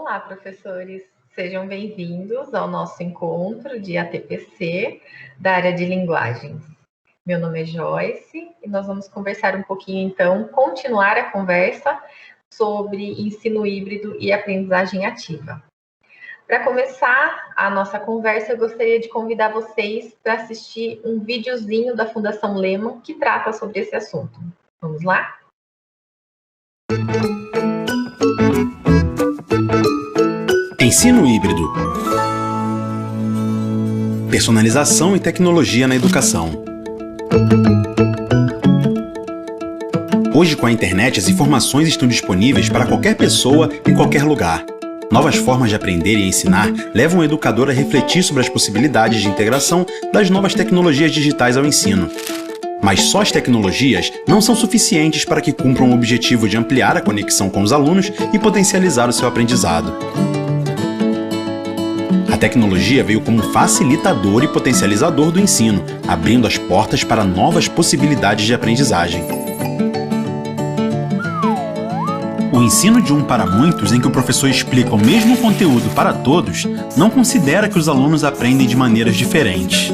Olá, professores. Sejam bem-vindos ao nosso encontro de ATPC da área de linguagens. Meu nome é Joyce e nós vamos conversar um pouquinho, então, continuar a conversa sobre ensino híbrido e aprendizagem ativa. Para começar a nossa conversa, eu gostaria de convidar vocês para assistir um videozinho da Fundação Lehman que trata sobre esse assunto. Vamos lá? Ensino híbrido. Personalização e tecnologia na educação. Hoje, com a internet, as informações estão disponíveis para qualquer pessoa em qualquer lugar. Novas formas de aprender e ensinar levam o educador a refletir sobre as possibilidades de integração das novas tecnologias digitais ao ensino. Mas só as tecnologias não são suficientes para que cumpram o objetivo de ampliar a conexão com os alunos e potencializar o seu aprendizado. A tecnologia veio como facilitador e potencializador do ensino, abrindo as portas para novas possibilidades de aprendizagem. O ensino de um para muitos, em que o professor explica o mesmo conteúdo para todos, não considera que os alunos aprendem de maneiras diferentes.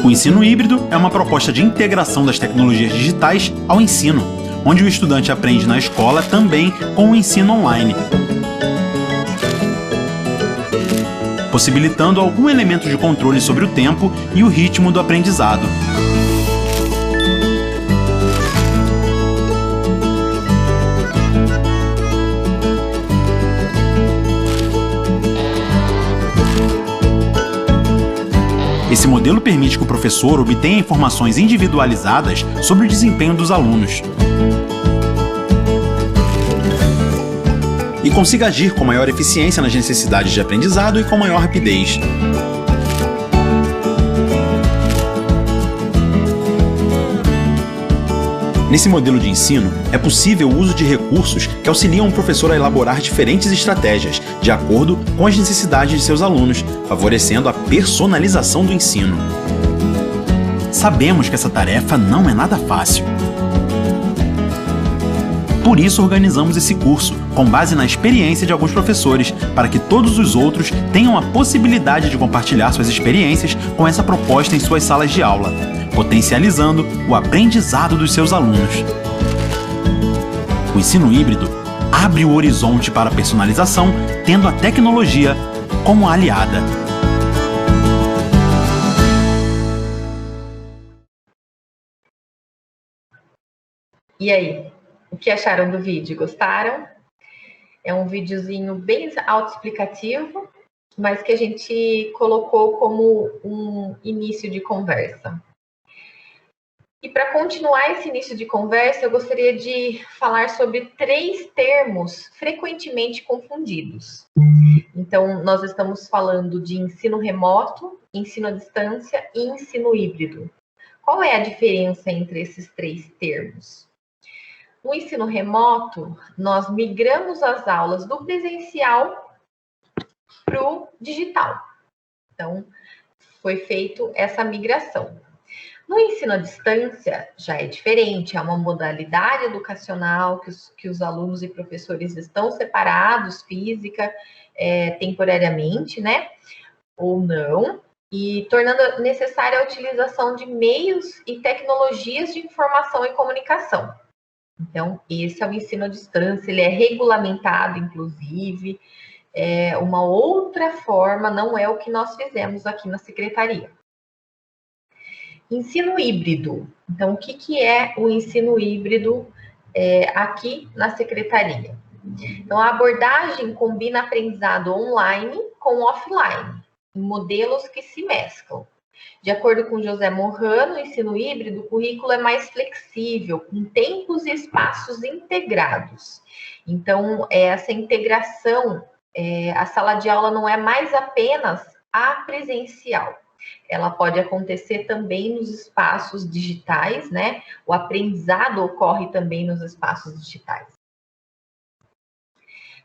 O ensino híbrido é uma proposta de integração das tecnologias digitais ao ensino, onde o estudante aprende na escola também com o ensino online, possibilitando algum elemento de controle sobre o tempo e o ritmo do aprendizado. Esse modelo permite que o professor obtenha informações individualizadas sobre o desempenho dos alunos e consiga agir com maior eficiência nas necessidades de aprendizado e com maior rapidez. Nesse modelo de ensino, é possível o uso de recursos que auxiliam o professor a elaborar diferentes estratégias, de acordo com as necessidades de seus alunos, favorecendo a personalização do ensino. Sabemos que essa tarefa não é nada fácil. Por isso, organizamos esse curso, com base na experiência de alguns professores, para que todos os outros tenham a possibilidade de compartilhar suas experiências com essa proposta em suas salas de aula, potencializando o aprendizado dos seus alunos. O ensino híbrido abre o horizonte para a personalização, tendo a tecnologia como aliada. E aí, o que acharam do vídeo? Gostaram? É um videozinho bem autoexplicativo, mas que a gente colocou como um início de conversa. E para continuar esse início de conversa, eu gostaria de falar sobre 3 termos frequentemente confundidos. Então, nós estamos falando de ensino remoto, ensino à distância e ensino híbrido. Qual é a diferença entre esses 3 termos? No ensino remoto, nós migramos as aulas do presencial para o digital. Então, foi feita essa migração. No ensino à distância, já é diferente, é uma modalidade educacional que os alunos e professores estão separados física, temporariamente, né? Ou não, e tornando necessária a utilização de meios e tecnologias de informação e comunicação. Então, esse é o ensino à distância, ele é regulamentado, inclusive, é uma outra forma, não é o que nós fizemos aqui na secretaria. Ensino híbrido. Então, o que é o ensino híbrido aqui na secretaria? Então, a abordagem combina aprendizado online com offline, em modelos que se mesclam. De acordo com José Morrano, o ensino híbrido, o currículo é mais flexível, com tempos e espaços integrados. Então, essa integração, a sala de aula não é mais apenas a presencial. Ela pode acontecer também nos espaços digitais, né? O aprendizado ocorre também nos espaços digitais.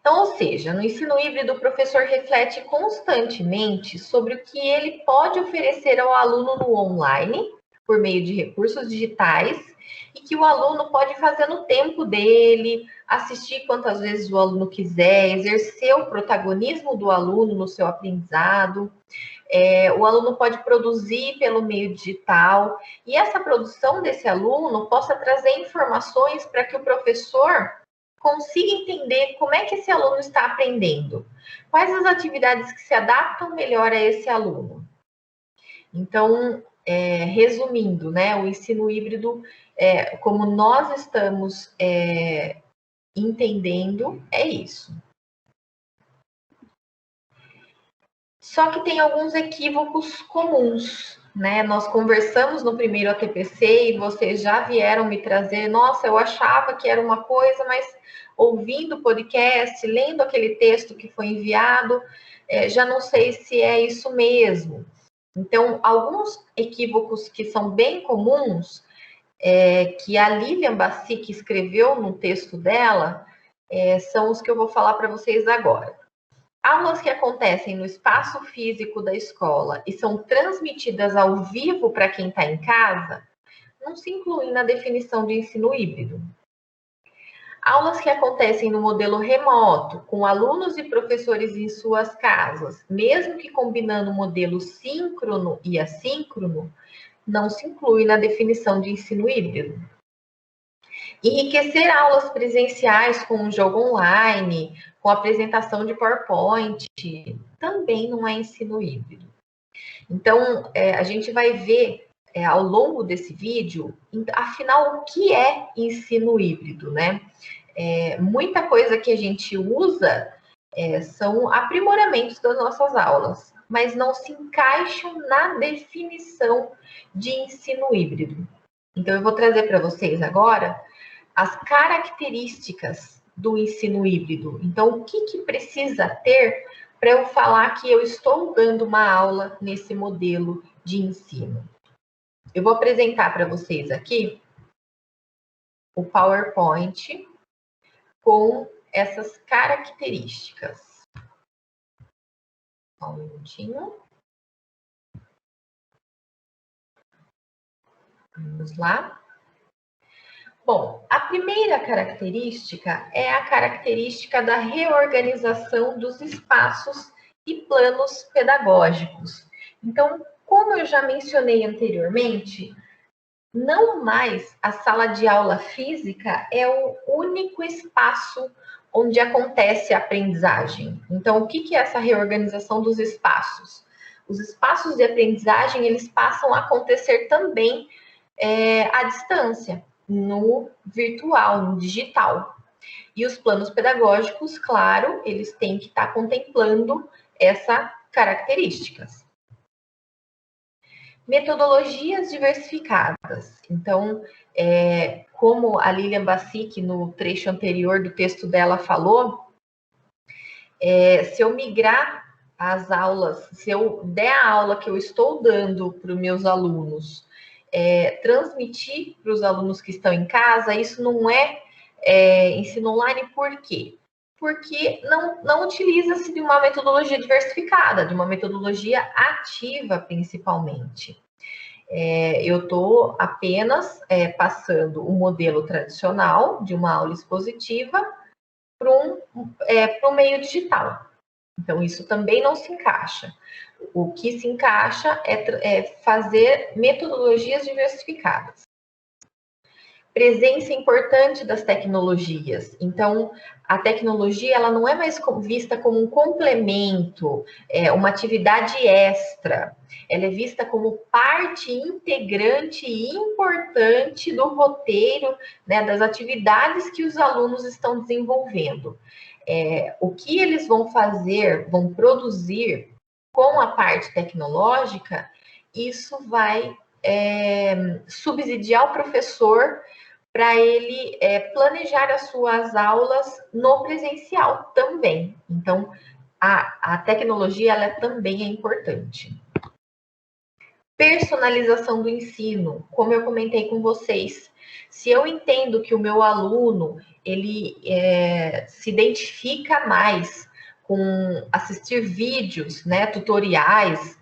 Então, ou seja, no ensino híbrido, o professor reflete constantemente sobre o que ele pode oferecer ao aluno no online, por meio de recursos digitais, e que o aluno pode fazer no tempo dele, assistir quantas vezes o aluno quiser, exercer o protagonismo do aluno no seu aprendizado. O aluno pode produzir pelo meio digital, e essa produção desse aluno possa trazer informações para que o professor consiga entender como é que esse aluno está aprendendo, quais as atividades que se adaptam melhor a esse aluno. Então, resumindo, né, o ensino híbrido, como nós estamos entendendo, é isso. Só que tem alguns equívocos comuns, né? Nós conversamos no primeiro ATPC e vocês já vieram me trazer, nossa, eu achava que era uma coisa, mas ouvindo o podcast, lendo aquele texto que foi enviado, já não sei se é isso mesmo. Então, alguns equívocos que são bem comuns, que a Lilian Bassic escreveu no texto dela, são os que eu vou falar para vocês agora. Aulas que acontecem no espaço físico da escola e são transmitidas ao vivo para quem está em casa, não se incluem na definição de ensino híbrido. Aulas que acontecem no modelo remoto, com alunos e professores em suas casas, mesmo que combinando o modelo síncrono e assíncrono, não se inclui na definição de ensino híbrido. Enriquecer aulas presenciais com um jogo online, com apresentação de PowerPoint, também não é ensino híbrido. Então, a gente vai ver ao longo desse vídeo, afinal, o que é ensino híbrido, né? Muita coisa que a gente usa são aprimoramentos das nossas aulas, mas não se encaixam na definição de ensino híbrido. Então, eu vou trazer para vocês agora as características do ensino híbrido. Então, o que precisa ter para eu falar que eu estou dando uma aula nesse modelo de ensino? Eu vou apresentar para vocês aqui o PowerPoint com essas características. Só um minutinho. Vamos lá. Bom, a primeira característica é a característica da reorganização dos espaços e planos pedagógicos. Então, como eu já mencionei anteriormente, não mais a sala de aula física é o único espaço onde acontece a aprendizagem. Então, o que é essa reorganização dos espaços? Os espaços de aprendizagem, eles passam a acontecer também à distância, no virtual, no digital. E os planos pedagógicos, claro, eles têm que estar contemplando essas características. Metodologias diversificadas. Então, como a Lilian Bassic, no trecho anterior do texto dela, falou, se eu migrar as aulas, se eu der a aula que eu estou dando para os meus alunos, transmitir para os alunos que estão em casa, isso não é ensino online, por quê? Porque não utiliza-se de uma metodologia diversificada, de uma metodologia ativa, principalmente. Eu estou apenas passando o modelo tradicional de uma aula expositiva para o meio digital. Então, isso também não se encaixa. O que se encaixa é fazer metodologias diversificadas. Presença importante das tecnologias. Então, a tecnologia ela não é mais vista como um complemento, uma atividade extra. Ela é vista como parte integrante e importante do roteiro, né, das atividades que os alunos estão desenvolvendo. O que eles vão fazer, vão produzir com a parte tecnológica, isso vai subsidiar o professor para ele planejar as suas aulas no presencial também. Então, a tecnologia ela também é importante. Personalização do ensino, como eu comentei com vocês. Se eu entendo que o meu aluno ele se identifica mais com assistir vídeos, né, tutoriais,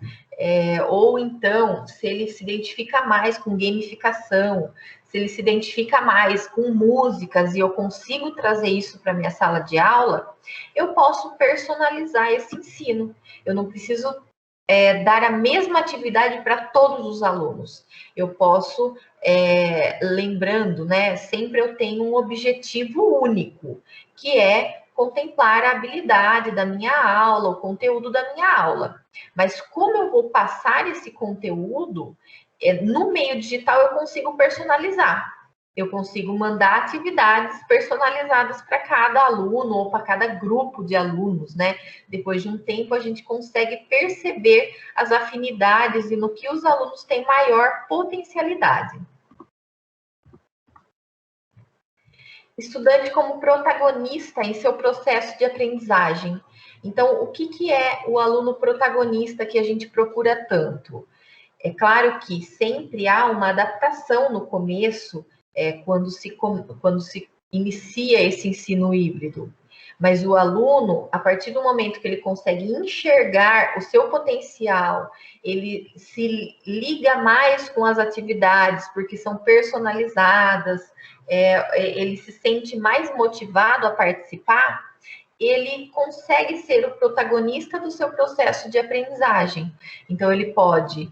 ou então, se ele se identifica mais com gamificação, se ele se identifica mais com músicas e eu consigo trazer isso para minha sala de aula, eu posso personalizar esse ensino. Eu não preciso dar a mesma atividade para todos os alunos. Eu posso, lembrando, né, sempre eu tenho um objetivo único, que é contemplar a habilidade da minha aula, o conteúdo da minha aula. Mas como eu vou passar esse conteúdo, no meio digital eu consigo personalizar. Eu consigo mandar atividades personalizadas para cada aluno ou para cada grupo de alunos, né? Depois de um tempo, a gente consegue perceber as afinidades e no que os alunos têm maior potencialidade. Estudante como protagonista em seu processo de aprendizagem. Então, o que é o aluno protagonista que a gente procura tanto? É claro que sempre há uma adaptação no começo, quando se inicia esse ensino híbrido. Mas o aluno, a partir do momento que ele consegue enxergar o seu potencial, ele se liga mais com as atividades, porque são personalizadas, ele se sente mais motivado a participar, ele consegue ser o protagonista do seu processo de aprendizagem. Então, ele pode,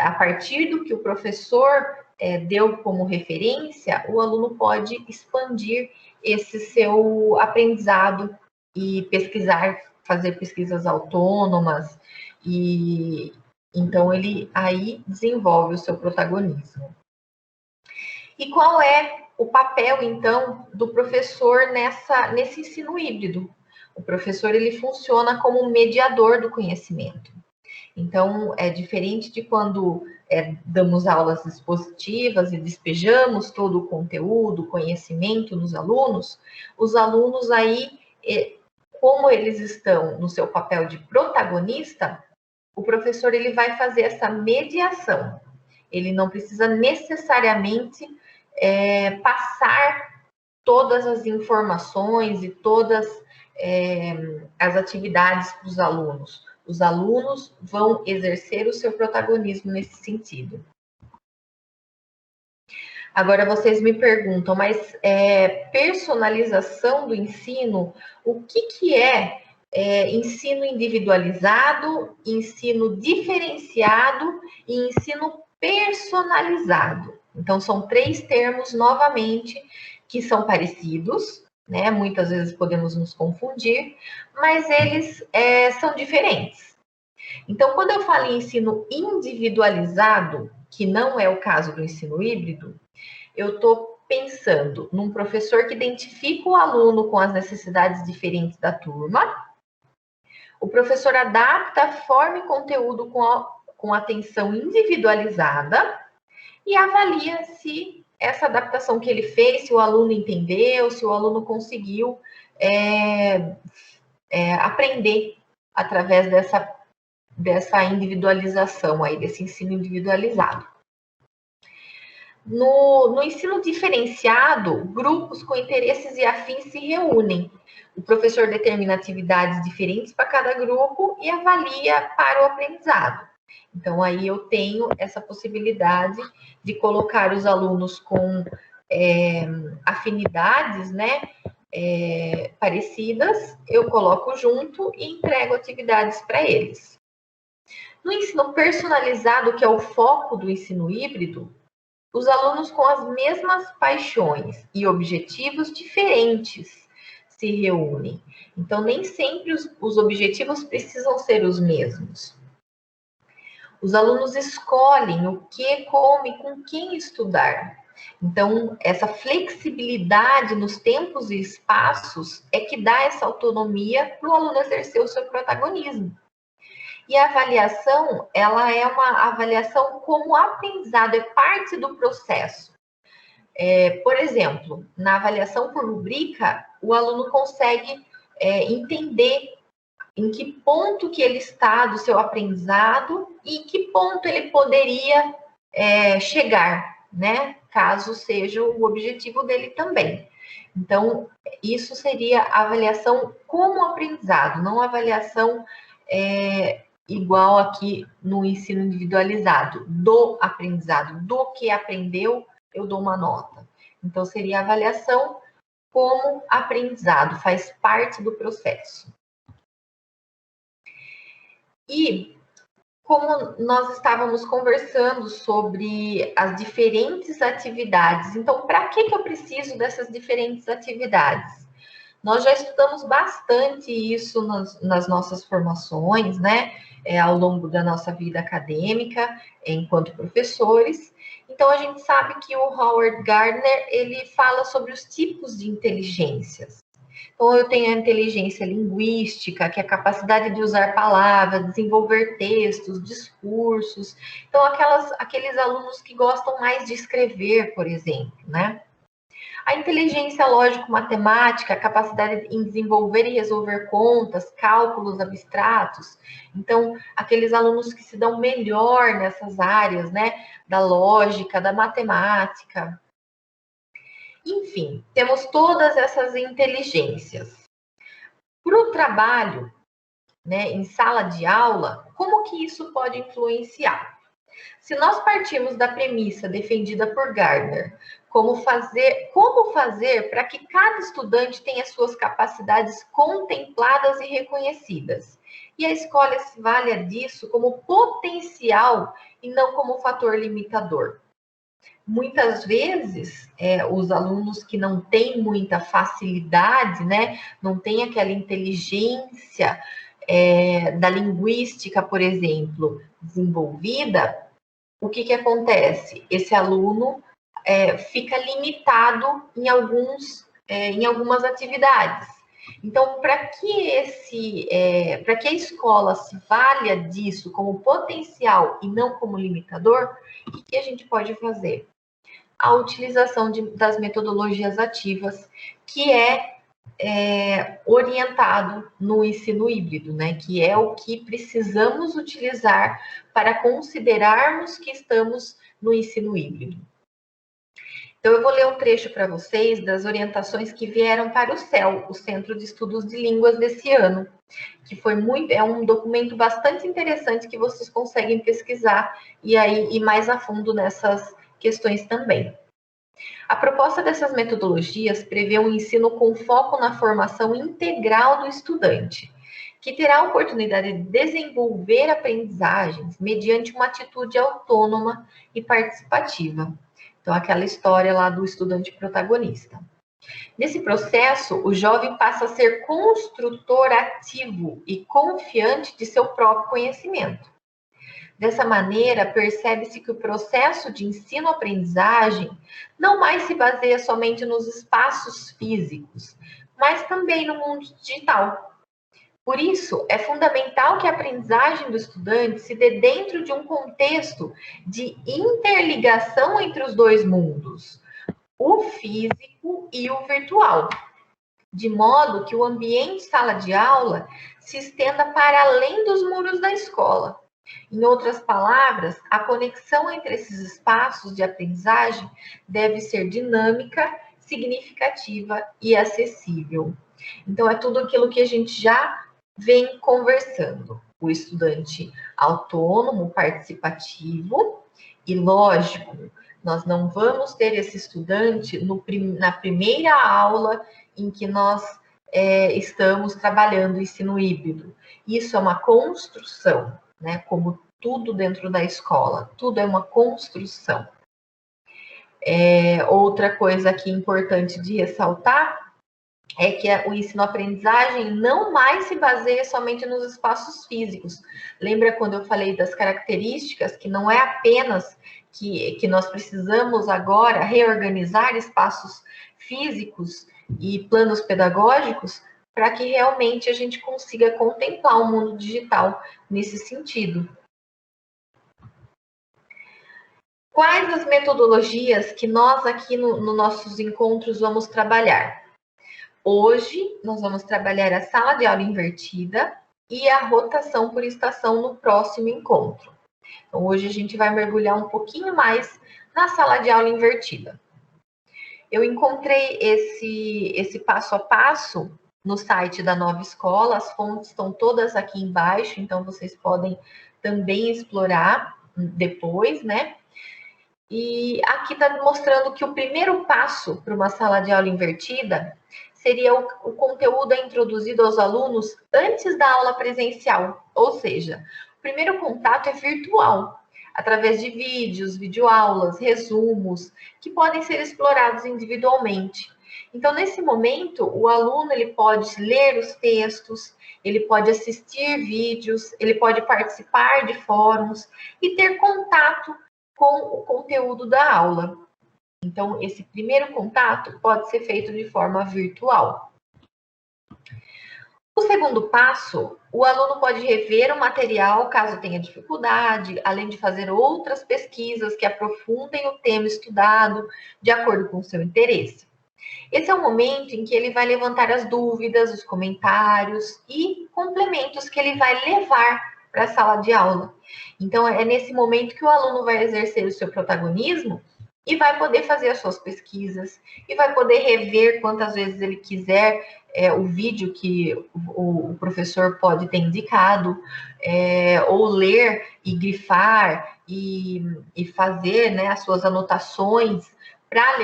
a partir do que o professor deu como referência, o aluno pode expandir esse seu aprendizado e pesquisar, fazer pesquisas autônomas, e então ele aí desenvolve o seu protagonismo. E qual é o papel, então, do professor nesse ensino híbrido? O professor, ele funciona como um mediador do conhecimento. Então, é diferente de quando damos aulas expositivas e despejamos todo o conteúdo, conhecimento nos alunos. Os alunos aí, como eles estão no seu papel de protagonista, o professor ele vai fazer essa mediação. Ele não precisa necessariamente passar todas as informações e todas as atividades para os alunos. Os alunos vão exercer o seu protagonismo nesse sentido. Agora vocês me perguntam, mas personalização do ensino, o que é ensino individualizado, ensino diferenciado e ensino personalizado? Então, são 3 termos, novamente, que são parecidos, né? Muitas vezes podemos nos confundir, mas eles são diferentes. Então, quando eu falo em ensino individualizado, que não é o caso do ensino híbrido, eu estou pensando num professor que identifica o aluno com as necessidades diferentes da turma. O professor adapta forma e conteúdo com atenção individualizada e avalia se essa adaptação que ele fez, se o aluno entendeu, se o aluno conseguiu aprender através dessa individualização aí, desse ensino individualizado. No ensino diferenciado, grupos com interesses e afins se reúnem. O professor determina atividades diferentes para cada grupo e avalia para o aprendizado. Então, aí eu tenho essa possibilidade de colocar os alunos com afinidades, né, parecidas, eu coloco junto e entrego atividades para eles. No ensino personalizado, que é o foco do ensino híbrido, os alunos com as mesmas paixões e objetivos diferentes se reúnem. Então, nem sempre os objetivos precisam ser os mesmos. Os alunos escolhem o que, como e com quem estudar. Então, essa flexibilidade nos tempos e espaços é que dá essa autonomia para o aluno exercer o seu protagonismo. E a avaliação, ela é uma avaliação como aprendizado, é parte do processo. Por exemplo, na avaliação por rubrica, o aluno consegue entender em que ponto que ele está do seu aprendizado e em que ponto ele poderia chegar, né? Caso seja o objetivo dele também. Então, isso seria a avaliação como aprendizado, não a avaliação igual aqui no ensino individualizado, do aprendizado, do que aprendeu eu dou uma nota. Então, seria a avaliação como aprendizado, faz parte do processo. E como nós estávamos conversando sobre as diferentes atividades, então, para que eu preciso dessas diferentes atividades? Nós já estudamos bastante isso nas nossas formações, né? Ao longo da nossa vida acadêmica, enquanto professores. Então, a gente sabe que o Howard Gardner, ele fala sobre os tipos de inteligências. Então, eu tenho a inteligência linguística, que é a capacidade de usar palavras, desenvolver textos, discursos. Então, aqueles alunos que gostam mais de escrever, por exemplo, né? A inteligência lógico-matemática, a capacidade em desenvolver e resolver contas, cálculos abstratos. Então, aqueles alunos que se dão melhor nessas áreas, né? Da lógica, da matemática. Enfim, temos todas essas inteligências. Para o trabalho, né, em sala de aula, como que isso pode influenciar? Se nós partirmos da premissa defendida por Gardner, como fazer para que cada estudante tenha suas capacidades contempladas e reconhecidas, e a escola se valha disso como potencial e não como fator limitador. Muitas vezes, os alunos que não têm muita facilidade, né, não têm aquela inteligência da linguística, por exemplo, desenvolvida, o que acontece? Esse aluno fica limitado em algumas atividades. Então, para que a escola se valha disso como potencial e não como limitador, o que a gente pode fazer? A utilização das metodologias ativas, que orientado no ensino híbrido, né? Que é o que precisamos utilizar para considerarmos que estamos no ensino híbrido. Então, eu vou ler um trecho para vocês das orientações que vieram para o CEL, o Centro de Estudos de Línguas desse ano, que é um documento bastante interessante que vocês conseguem pesquisar e ir mais a fundo nessas questões também. A proposta dessas metodologias prevê um ensino com foco na formação integral do estudante, que terá a oportunidade de desenvolver aprendizagens mediante uma atitude autônoma e participativa. Então, aquela história lá do estudante protagonista. Nesse processo, o jovem passa a ser construtor ativo e confiante de seu próprio conhecimento. Dessa maneira, percebe-se que o processo de ensino-aprendizagem não mais se baseia somente nos espaços físicos, mas também no mundo digital. Por isso, é fundamental que a aprendizagem do estudante se dê dentro de um contexto de interligação entre os dois mundos, o físico e o virtual, de modo que o ambiente sala de aula se estenda para além dos muros da escola. Em outras palavras, a conexão entre esses espaços de aprendizagem deve ser dinâmica, significativa e acessível. Então, é tudo aquilo que a gente já vem conversando. O estudante autônomo, participativo e lógico, nós não vamos ter esse estudante na primeira aula em que nós estamos trabalhando o ensino híbrido. Isso é uma construção, né? Como tudo dentro da escola, tudo é uma construção. Outra coisa aqui importante de ressaltar é que o ensino-aprendizagem não mais se baseia somente nos espaços físicos. Lembra quando eu falei das características, que não é apenas que nós precisamos agora reorganizar espaços físicos e planos pedagógicos para que realmente a gente consiga contemplar o mundo digital nesse sentido. Quais as metodologias que nós aqui nos nossos encontros vamos trabalhar? Hoje, nós vamos trabalhar a sala de aula invertida e a rotação por estação no próximo encontro. Então, hoje a gente vai mergulhar um pouquinho mais na sala de aula invertida. Eu encontrei esse passo a passo no site da Nova Escola, as fontes estão todas aqui embaixo, então vocês podem também explorar depois, né? E aqui está mostrando que o primeiro passo para uma sala de aula invertida seria o conteúdo é introduzido aos alunos antes da aula presencial, ou seja, o primeiro contato é virtual, através de vídeos, videoaulas, resumos, que podem ser explorados individualmente. Então, nesse momento, o aluno ele pode ler os textos, ele pode assistir vídeos, ele pode participar de fóruns e ter contato com o conteúdo da aula. Então, esse primeiro contato pode ser feito de forma virtual. O segundo passo, o aluno pode rever o material caso tenha dificuldade, além de fazer outras pesquisas que aprofundem o tema estudado de acordo com o seu interesse. Esse é o momento em que ele vai levantar as dúvidas, os comentários e complementos que ele vai levar para a sala de aula. Então, é nesse momento que o aluno vai exercer o seu protagonismo e vai poder fazer as suas pesquisas e vai poder rever quantas vezes ele quiser o vídeo que o professor pode ter indicado, ou ler e grifar e fazer, né, as suas anotações para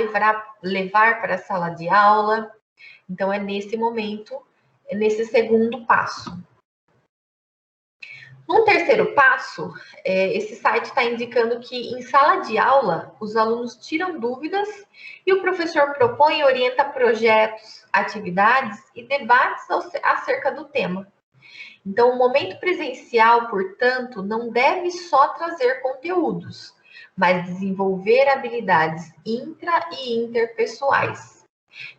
levar para a sala de aula. Então, é nesse momento, é nesse segundo passo. No terceiro passo, esse site está indicando que em sala de aula, os alunos tiram dúvidas e o professor propõe e orienta projetos, atividades e debates acerca do tema. Então, o momento presencial, portanto, não deve só trazer conteúdos, mas desenvolver habilidades intra- e interpessoais.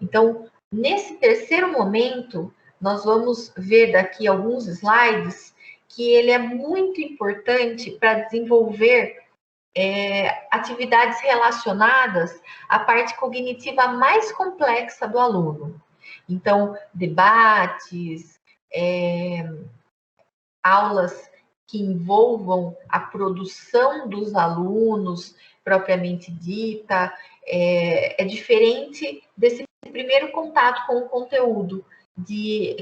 Então, nesse terceiro momento, nós vamos ver daqui alguns slides que ele é muito importante para desenvolver atividades relacionadas à parte cognitiva mais complexa do aluno. Então, debates, aulas que envolvam a produção dos alunos propriamente dita, é diferente desse primeiro contato com o conteúdo,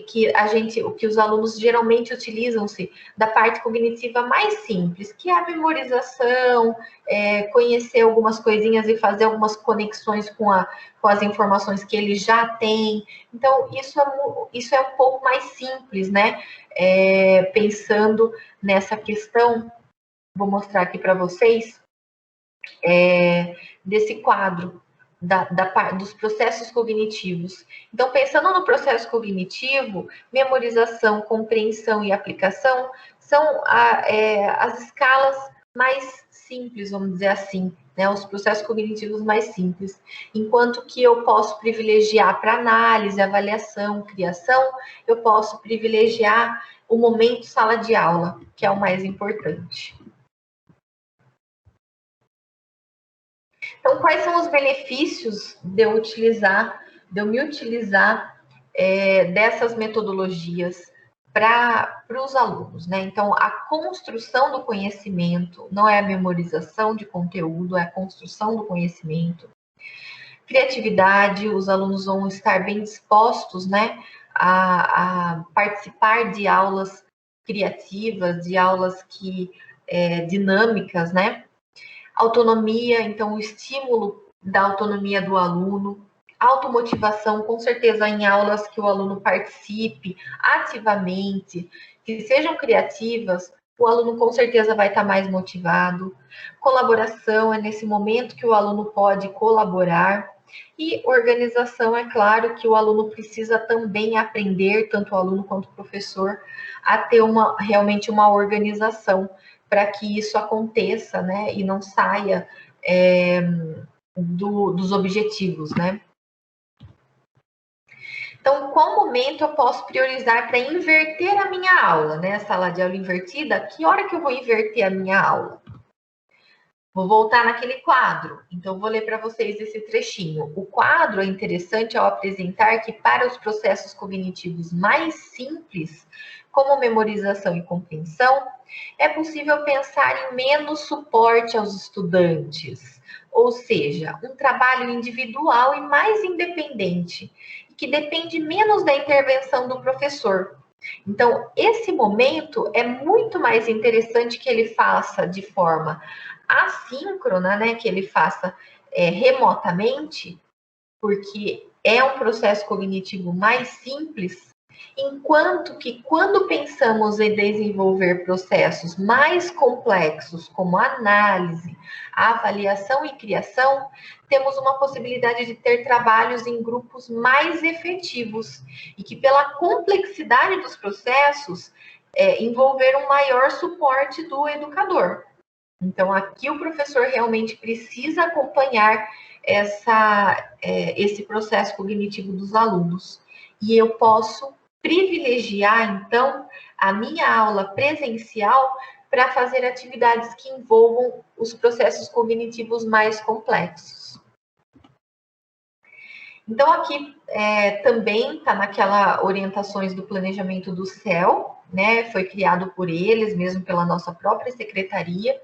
que os alunos geralmente utilizam-se da parte cognitiva mais simples, que é a memorização, conhecer algumas coisinhas e fazer algumas conexões com as informações que ele já tem. Então, isso é um pouco mais simples, né? Pensando nessa questão, vou mostrar aqui para vocês, desse quadro dos processos cognitivos. Então, pensando no processo cognitivo, memorização, compreensão e aplicação são as escalas mais simples, vamos dizer assim, né? Os processos cognitivos mais simples. Enquanto que eu posso privilegiar para análise, avaliação, criação, eu posso privilegiar o momento sala de aula, que é o mais importante. Então, quais são os benefícios de eu me utilizar dessas metodologias para os alunos, né? Então, a construção do conhecimento, não é a memorização de conteúdo, é a construção do conhecimento. Criatividade, os alunos vão estar bem dispostos, né, a participar de aulas criativas, de aulas dinâmicas, né? Autonomia, então o estímulo da autonomia do aluno, automotivação, com certeza em aulas que o aluno participe ativamente, que sejam criativas, o aluno com certeza vai estar mais motivado. Colaboração, é nesse momento que o aluno pode colaborar. E organização, é claro que o aluno precisa também aprender, tanto o aluno quanto o professor, a ter realmente uma organização para que isso aconteça, né, e não saia dos objetivos, né. Então, qual momento eu posso priorizar para inverter a minha aula, né, sala de aula invertida? Que hora que eu vou inverter a minha aula? Vou voltar naquele quadro, então vou ler para vocês esse trechinho. O quadro é interessante ao apresentar que para os processos cognitivos mais simples, como memorização e compreensão, é possível pensar em menos suporte aos estudantes, ou seja, um trabalho individual e mais independente, que depende menos da intervenção do professor. Então, esse momento é muito mais interessante que ele faça de forma assíncrona, né, que ele faça remotamente, porque é um processo cognitivo mais simples, enquanto que quando pensamos em desenvolver processos mais complexos, como análise, avaliação e criação, temos uma possibilidade de ter trabalhos em grupos mais efetivos e que, pela complexidade dos processos, envolver um maior suporte do educador. Então, aqui o professor realmente precisa acompanhar esse processo cognitivo dos alunos. E eu posso privilegiar, então, a minha aula presencial para fazer atividades que envolvam os processos cognitivos mais complexos. Então, aqui também está naquelas orientações do planejamento do CEL, né? Foi criado por eles, mesmo pela nossa própria secretaria,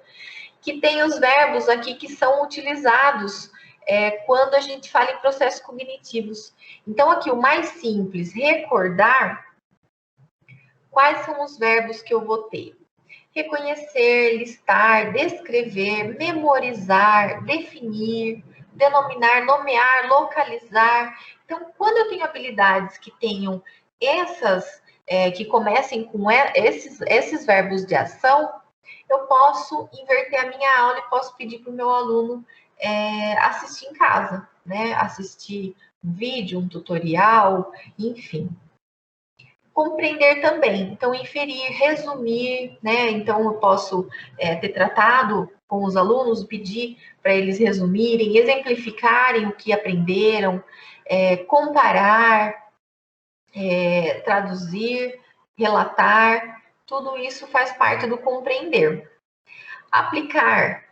que tem os verbos aqui que são utilizados quando a gente fala em processos cognitivos. Então, aqui o mais simples, recordar, quais são os verbos que eu vou ter? Reconhecer, listar, descrever, memorizar, definir, denominar, nomear, localizar. Então, quando eu tenho habilidades que tenham que comecem com esses verbos de ação, eu posso inverter a minha aula e posso pedir para o meu aluno assistir em casa, né? Assistir um vídeo, um tutorial, enfim. Compreender também, então inferir, resumir, né? Então eu posso ter tratado com os alunos, pedir para eles resumirem, exemplificarem o que aprenderam, comparar, traduzir, relatar, tudo isso faz parte do compreender. Aplicar,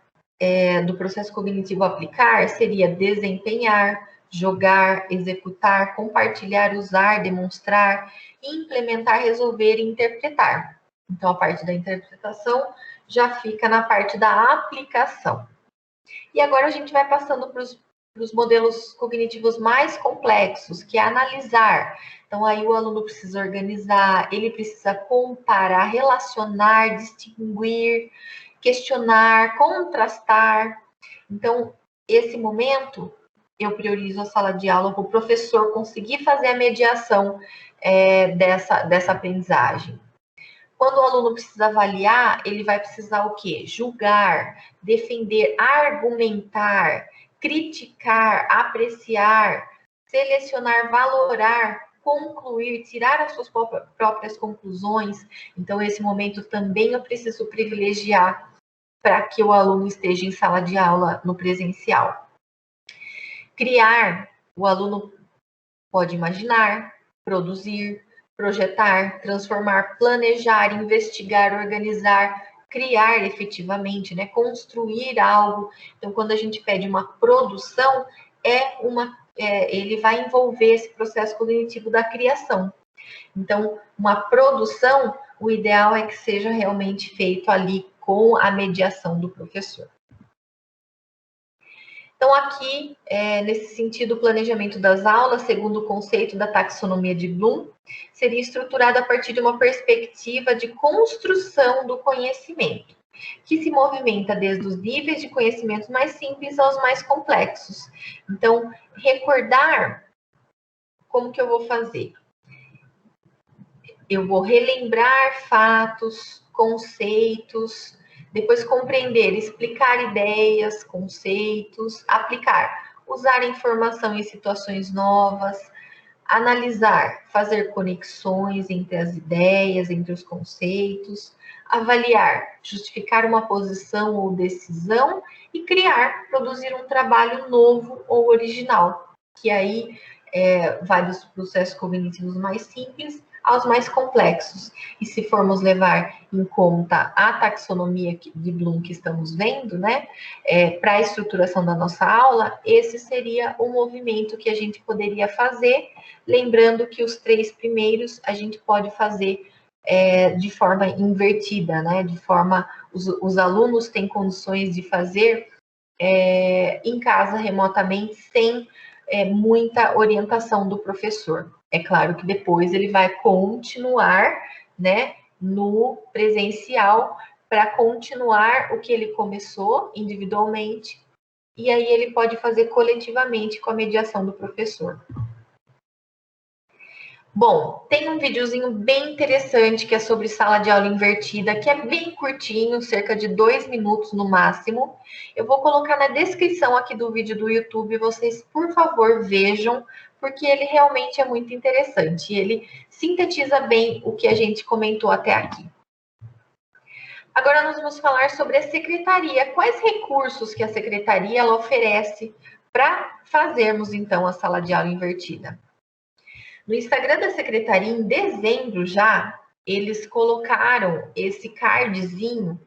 do processo cognitivo aplicar, seria desempenhar, jogar, executar, compartilhar, usar, demonstrar, implementar, resolver e interpretar. Então, a parte da interpretação já fica na parte da aplicação. E agora a gente vai passando para os modelos cognitivos mais complexos, que é analisar. Então, aí o aluno precisa organizar, ele precisa comparar, relacionar, distinguir, questionar, contrastar. Então, esse momento, eu priorizo a sala de aula para o professor conseguir fazer a mediação dessa aprendizagem. Quando o aluno precisa avaliar, ele vai precisar o quê? Julgar, defender, argumentar, criticar, apreciar, selecionar, valorar, concluir, tirar as suas próprias conclusões. Então, esse momento também eu preciso privilegiar para que o aluno esteja em sala de aula no presencial. Criar, o aluno pode imaginar, produzir, projetar, transformar, planejar, investigar, organizar, criar efetivamente, né? Construir algo. Então, quando a gente pede uma produção, ele vai envolver esse processo cognitivo da criação. Então, uma produção, o ideal é que seja realmente feito ali com a mediação do professor. Então, aqui, nesse sentido, o planejamento das aulas, segundo o conceito da taxonomia de Bloom, seria estruturado a partir de uma perspectiva de construção do conhecimento, que se movimenta desde os níveis de conhecimento mais simples aos mais complexos. Então, recordar, como que eu vou fazer? Eu vou relembrar fatos, conceitos, depois compreender, explicar ideias, conceitos, aplicar, usar informação em situações novas, analisar, fazer conexões entre as ideias, entre os conceitos, avaliar, justificar uma posição ou decisão e criar, produzir um trabalho novo ou original, que aí vai dos processos cognitivos mais simples aos mais complexos. E se formos levar em conta a taxonomia de Bloom que estamos vendo, né, para a estruturação da nossa aula, esse seria o movimento que a gente poderia fazer, lembrando que os 3 primeiros a gente pode fazer de forma invertida, né, de forma, os alunos têm condições de fazer em casa, remotamente, sem muita orientação do professor. É claro que depois ele vai continuar, né, no presencial, para continuar o que ele começou individualmente, e aí ele pode fazer coletivamente com a mediação do professor. Bom, tem um videozinho bem interessante que é sobre sala de aula invertida, que é bem curtinho, cerca de 2 minutos no máximo. Eu vou colocar na descrição aqui do vídeo do YouTube, vocês, por favor, vejam, porque ele realmente é muito interessante. Ele sintetiza bem o que a gente comentou até aqui. Agora nós vamos falar sobre a secretaria. Quais recursos que a secretaria ela oferece para fazermos, então, a sala de aula invertida? No Instagram da secretaria, em dezembro já, eles colocaram esse cardzinho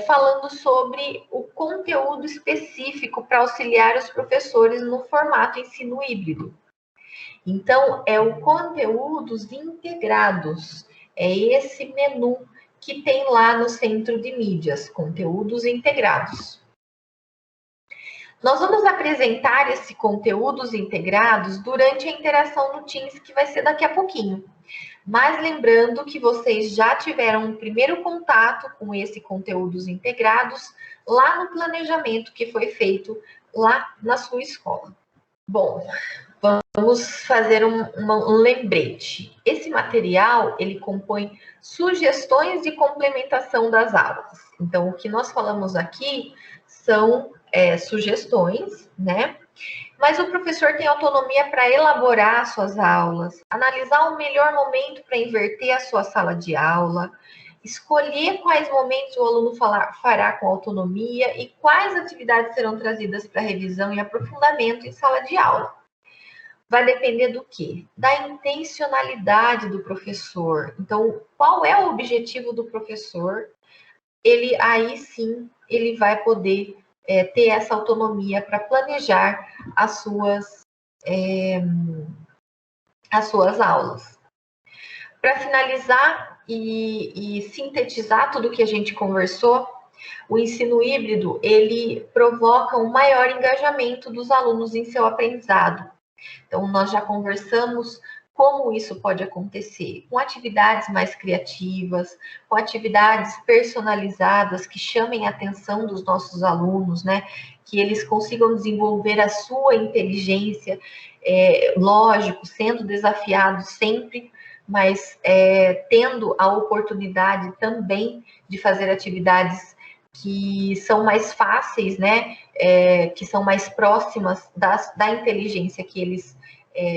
falando sobre o conteúdo específico para auxiliar os professores no formato ensino híbrido. Então, é o conteúdos integrados. É esse menu que tem lá no centro de mídias, conteúdos integrados. Nós vamos apresentar esse conteúdos integrados durante a interação no Teams, que vai ser daqui a pouquinho. Mas lembrando que vocês já tiveram um primeiro contato com esse conteúdos integrados lá no planejamento que foi feito lá na sua escola. Bom, vamos fazer um lembrete. Esse material, ele compõe sugestões de complementação das aulas. Então, o que nós falamos aqui são sugestões, né? Mas o professor tem autonomia para elaborar suas aulas, analisar o melhor momento para inverter a sua sala de aula, escolher quais momentos o aluno fará com autonomia e quais atividades serão trazidas para revisão e aprofundamento em sala de aula. Vai depender do quê? Da intencionalidade do professor. Então, qual é o objetivo do professor? Aí sim, ele vai poder ter essa autonomia para planejar as suas aulas. Para finalizar e sintetizar tudo que a gente conversou, o ensino híbrido, ele provoca um maior engajamento dos alunos em seu aprendizado. Então, nós já conversamos como isso pode acontecer, com atividades mais criativas, com atividades personalizadas que chamem a atenção dos nossos alunos, né? Que eles consigam desenvolver a sua inteligência, lógico, sendo desafiados sempre, mas tendo a oportunidade também de fazer atividades que são mais fáceis, né? Que são mais próximas da inteligência que eles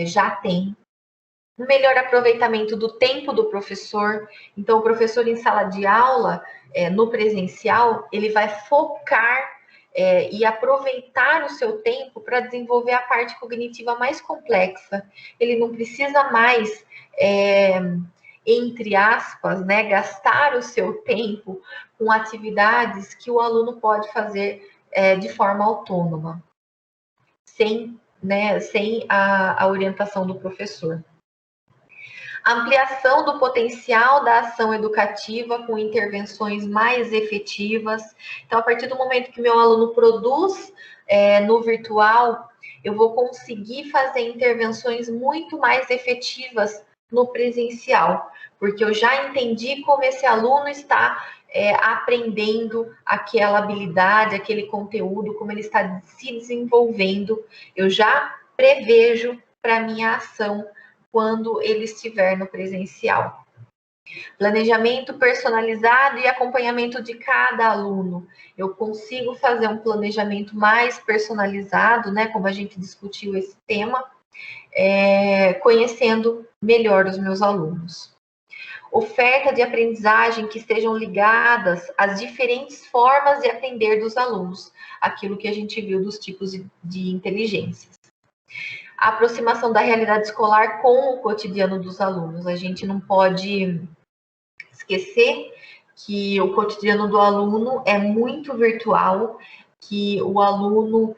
já têm. Um melhor aproveitamento do tempo do professor. Então, o professor em sala de aula, no presencial, ele vai focar e aproveitar o seu tempo para desenvolver a parte cognitiva mais complexa. Ele não precisa mais, entre aspas, né, gastar o seu tempo com atividades que o aluno pode fazer de forma autônoma, sem a orientação do professor. Ampliação do potencial da ação educativa com intervenções mais efetivas. Então, a partir do momento que meu aluno produz no virtual, eu vou conseguir fazer intervenções muito mais efetivas no presencial, porque eu já entendi como esse aluno está aprendendo aquela habilidade, aquele conteúdo, como ele está se desenvolvendo. Eu já prevejo para minha ação quando ele estiver no presencial. Planejamento personalizado e acompanhamento de cada aluno. Eu consigo fazer um planejamento mais personalizado, né? Como a gente discutiu esse tema, conhecendo melhor os meus alunos. Oferta de aprendizagem que estejam ligadas às diferentes formas de aprender dos alunos, aquilo que a gente viu dos tipos de inteligências. A aproximação da realidade escolar com o cotidiano dos alunos. A gente não pode esquecer que o cotidiano do aluno é muito virtual, que o aluno,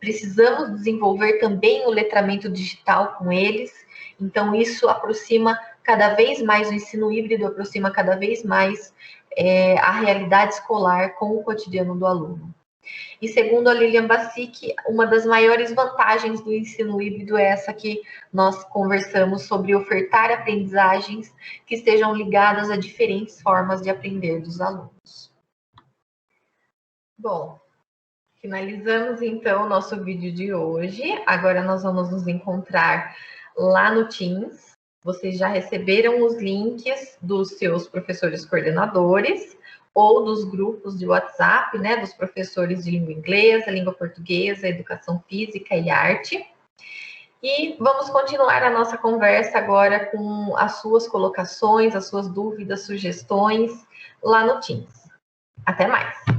precisamos desenvolver também o letramento digital com eles, então isso aproxima cada vez mais, o ensino híbrido aproxima cada vez mais a realidade escolar com o cotidiano do aluno. E segundo a Lilian Bassic, uma das maiores vantagens do ensino híbrido é essa que nós conversamos sobre ofertar aprendizagens que estejam ligadas a diferentes formas de aprender dos alunos. Bom, finalizamos então o nosso vídeo de hoje. Agora nós vamos nos encontrar lá no Teams. Vocês já receberam os links dos seus professores coordenadores ou dos grupos de WhatsApp, né, dos professores de língua inglesa, língua portuguesa, educação física e arte. E vamos continuar a nossa conversa agora com as suas colocações, as suas dúvidas, sugestões lá no Teams. Até mais!